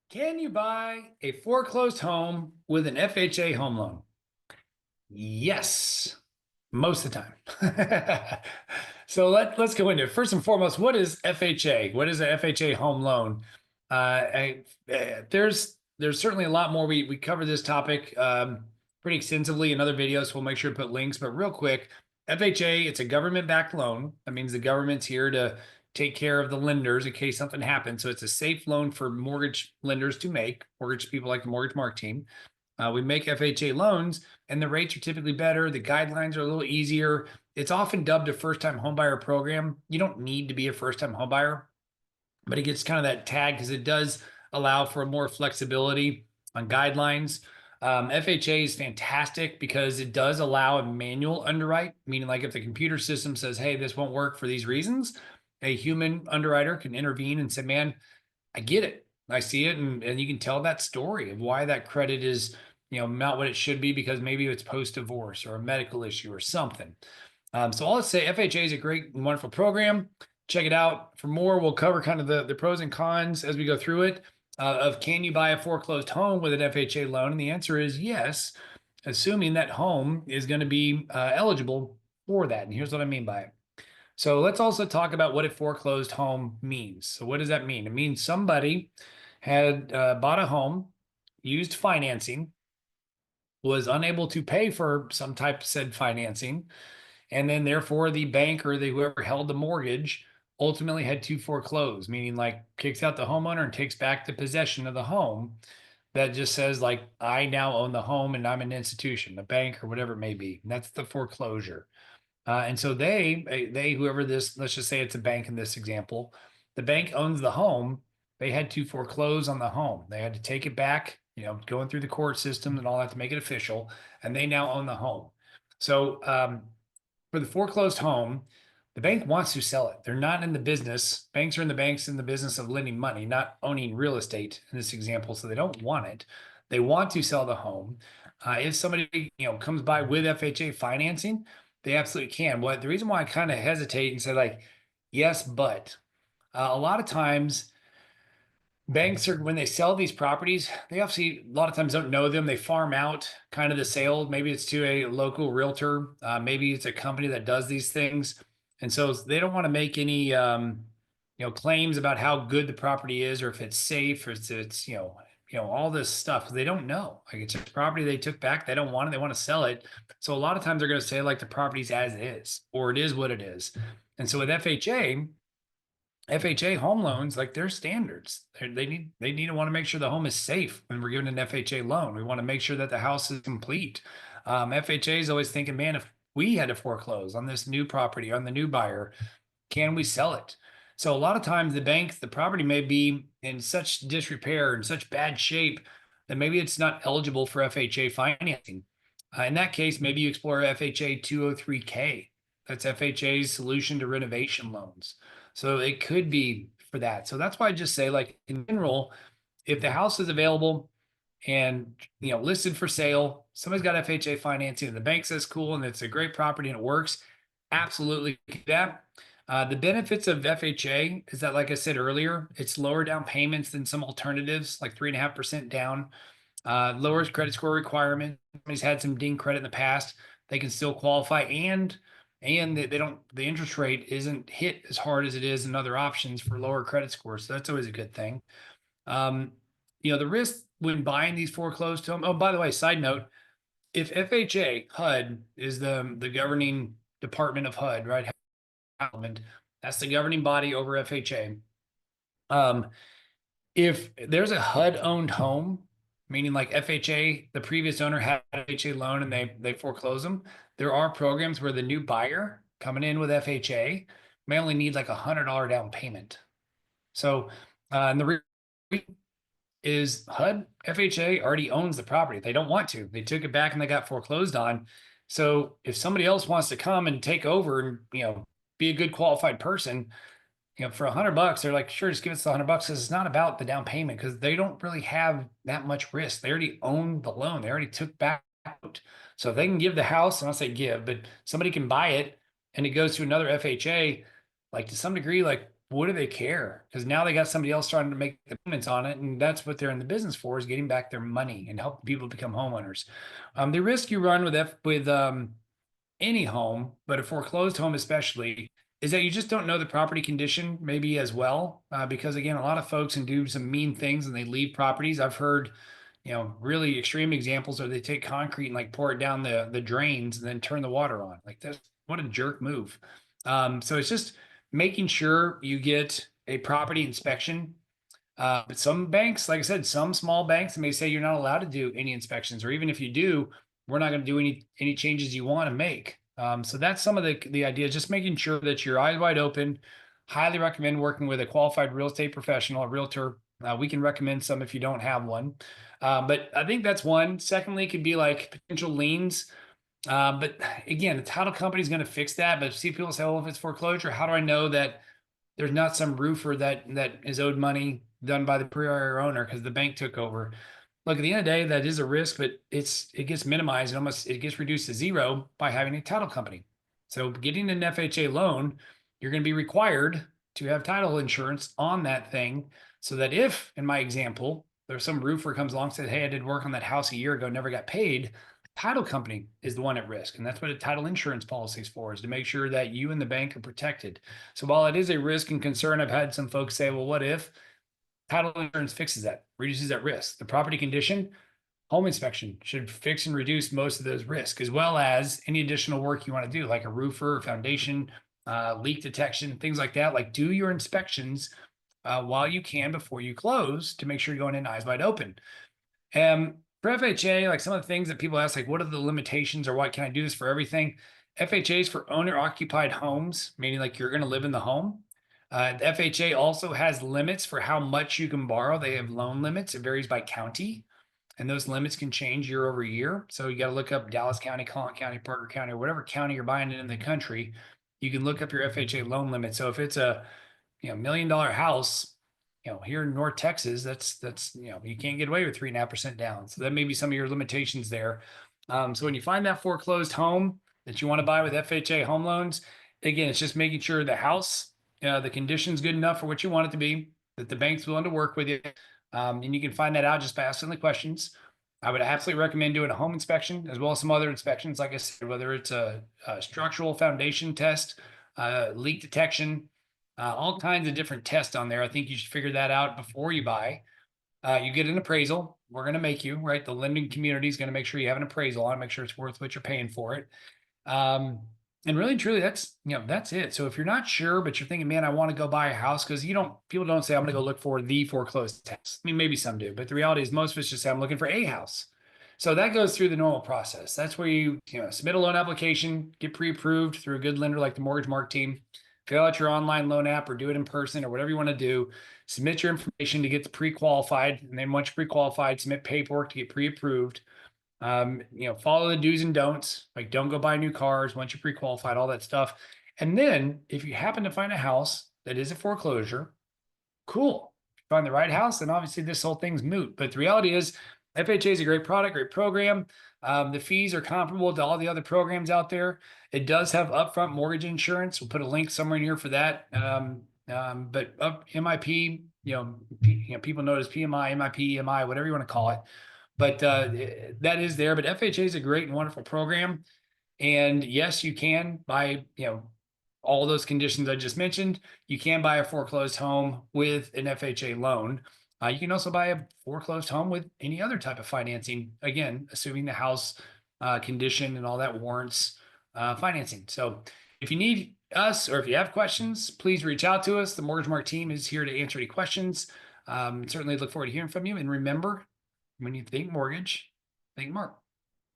Can you buy a foreclosed home with an FHA home loan? Yes, most of the time. So let's go into it. First and foremost, what is FHA? What is a FHA home loan? There's certainly a lot more. We cover this topic pretty extensively in other videos. So we'll make sure to put links. But real quick, FHA, it's a government-backed loan. That means the government's here to take care of the lenders in case something happens. So it's a safe loan for mortgage lenders to make. Mortgage people like the Mortgage Mark team. We make FHA loans, and the rates are typically better. The guidelines are a little easier. It's often dubbed a first-time homebuyer program. You don't need to be a first-time homebuyer, but it gets kind of that tag because it does allow for more flexibility on guidelines. FHA is fantastic because it does allow a manual underwrite, meaning like if the computer system says, hey, this won't work for these reasons, a human underwriter can intervene and say, man, I get it. I see it. And you can tell that story of why that credit is, not what it should be because maybe it's post-divorce or a medical issue or something. So I'll say FHA is a great and wonderful program. Check it out. For more, we'll cover kind of the pros and cons as we go through it of can you buy a foreclosed home with an FHA loan? And the answer is yes, assuming that home is going to be eligible for that. And here's what I mean by it. So let's also talk about what a foreclosed home means. So what does that mean? It means somebody had bought a home, used financing, was unable to pay for some type of said financing, and then therefore the bank or the whoever held the mortgage ultimately had to foreclose, meaning like kicks out the homeowner and takes back the possession of the home. That just says like I now own the home and I'm an institution, a bank or whatever it may be. And that's the foreclosure. And so whoever this, let's just say it's a bank in this example, the bank owns the home. They had to foreclose on the home. They had to take it back, going through the court system and all that to make it official. And they now own the home. So for the foreclosed home, the bank wants to sell it. They're not in the business. Banks are in the business of lending money, not owning real estate in this example. So they don't want it. They want to sell the home. If somebody comes by with FHA financing, they absolutely can. What the reason why I kind of hesitate and say like, yes, but a lot of times banks are when they sell these properties, they obviously a lot of times don't know them. They farm out kind of the sale. Maybe it's to a local realtor. Maybe it's a company that does these things, and so they don't want to make any claims about how good the property is or if it's safe or it's all this stuff. They don't know. Like it's a property they took back. They don't want it. They want to sell it. So a lot of times they're going to say like the property's as is or it is what it is. And so with FHA home loans, like their standards, they need to want to make sure the home is safe when we're giving an FHA loan. We want to make sure that the house is complete. FHA is always thinking, man, if we had to foreclose on this new property, on the new buyer, can we sell it? So a lot of times the property may be in such disrepair and such bad shape that maybe it's not eligible for FHA financing. In that case, maybe you explore FHA 203K. That's FHA's solution to renovation loans. So it could be for that. So that's why I just say, like in general, if the house is available and listed for sale, somebody's got FHA financing, and the bank says cool, and it's a great property and it works, absolutely that. The benefits of FHA is that, like I said earlier, it's lower down payments than some alternatives, like 3.5% down. Lowers credit score requirement. Somebody's had some ding credit in the past, they can still qualify, and they don't, the interest rate isn't hit as hard as it is in other options for lower credit scores. So that's always a good thing. The risk when buying these foreclosed homes. Oh, by the way, side note, if FHA HUD is the governing department of HUD, right? That's the governing body over FHA. If there's a HUD-owned home, meaning like FHA, the previous owner had an FHA loan and they foreclose them, there are programs where the new buyer coming in with FHA may only need like $100 down payment. So, and the reason is FHA already owns the property. They don't want to. They took it back and they got foreclosed on. So if somebody else wants to come and take over and be a good qualified person, for $100, they're like, sure, just give us the $100 because it's not about the down payment because they don't really have that much risk. They already own the loan. They already took back out. So if they can give the house, and I'll say give, but somebody can buy it and it goes to another FHA, like to some degree, like what do they care? Because now they got somebody else trying to make the payments on it, and that's what they're in the business for, is getting back their money and helping people become homeowners. The risk you run with any home, but a foreclosed home especially, is that you just don't know the property condition maybe as well. Because again, a lot of folks can do some mean things and they leave properties. I've heard, really extreme examples where they take concrete and like pour it down the drains and then turn the water on. Like that's what a jerk move. So it's just making sure you get a property inspection. But some banks, like I said, some small banks may say you're not allowed to do any inspections, or even if you do, we're not going to do any changes you want to make. So that's some of the ideas. Just making sure that your eyes wide open. Highly recommend working with a qualified real estate professional, a realtor. We can recommend some if you don't have one. But I think that's one. Secondly, it could be like potential liens. But again, the title company is going to fix that. But see, people say, well, if it's foreclosure, how do I know that there's not some roofer that is owed money done by the prior owner because the bank took over? Look, at the end of the day, that is a risk, but it gets minimized and it gets reduced to zero by having a title company. So getting an FHA loan, you're going to be required to have title insurance on that thing, so that if, in my example, there's some roofer comes along and says, hey, I did work on that house a year ago, never got paid, title company is the one at risk. And that's what a title insurance policy is for, is to make sure that you and the bank are protected. So while it is a risk and concern, I've had some folks say, well, what if? Title insurance fixes that, reduces that risk. The property condition, home inspection should fix and reduce most of those risks, as well as any additional work you want to do, like a roofer, foundation, leak detection, things like that. Like, do your inspections while you can before you close, to make sure you're going in eyes wide open. For FHA, like some of the things that people ask, like, what are the limitations, or what can I do this for everything? FHA is for owner occupied homes, meaning like you're going to live in the home. The FHA also has limits for how much you can borrow. They have loan limits. It varies by county, and those limits can change year over year. So you got to look up Dallas County, Collin County, Parker County, or whatever county you're buying it in the country. You can look up your FHA loan limit. So if it's a $1 million house, here in North Texas, that's you can't get away with 3.5% down. So that may be some of your limitations there. So when you find that foreclosed home that you want to buy with FHA home loans, again, it's just making sure the house, the condition's good enough for what you want it to be, that the bank's willing to work with you. And you can find that out just by asking the questions. I would absolutely recommend doing a home inspection as well as some other inspections. Like I said, whether it's a structural foundation test, leak detection, all kinds of different tests on there. I think you should figure that out before you buy. You get an appraisal. We're going to make you, right? The lending community is going to make sure you have an appraisal on it, make sure it's worth what you're paying for it. And really, truly, that's it. So if you're not sure, but you're thinking, man, I want to go buy a house, because people don't say, I'm going to go look for the foreclosed test. I mean, maybe some do, but the reality is most of us just say, I'm looking for a house. So that goes through the normal process. That's where you submit a loan application, get pre-approved through a good lender like the Mortgage Mark team, fill out your online loan app or do it in person or whatever you want to do, submit your information to get pre-qualified. And then once you're pre-qualified, submit paperwork to get pre-approved. Follow the do's and don'ts, like don't go buy new cars once you're pre-qualified, all that stuff. And then if you happen to find a house that is a foreclosure, cool. If you find the right house, then obviously this whole thing's moot. But the reality is FHA is a great product, great program. The fees are comparable to all the other programs out there. It does have upfront mortgage insurance. We'll put a link somewhere in here for that. But MIP, people know it as PMI, MIP, MI, whatever you want to call it. But that is there. But FHA is a great and wonderful program. And yes, you can buy, all those conditions I just mentioned. You can buy a foreclosed home with an FHA loan. You can also buy a foreclosed home with any other type of financing, again, assuming the house condition and all that warrants financing. So if you need us, or if you have questions, please reach out to us. The Mortgage Mark team is here to answer any questions. Certainly look forward to hearing from you. And remember, when you think mortgage, think Mark.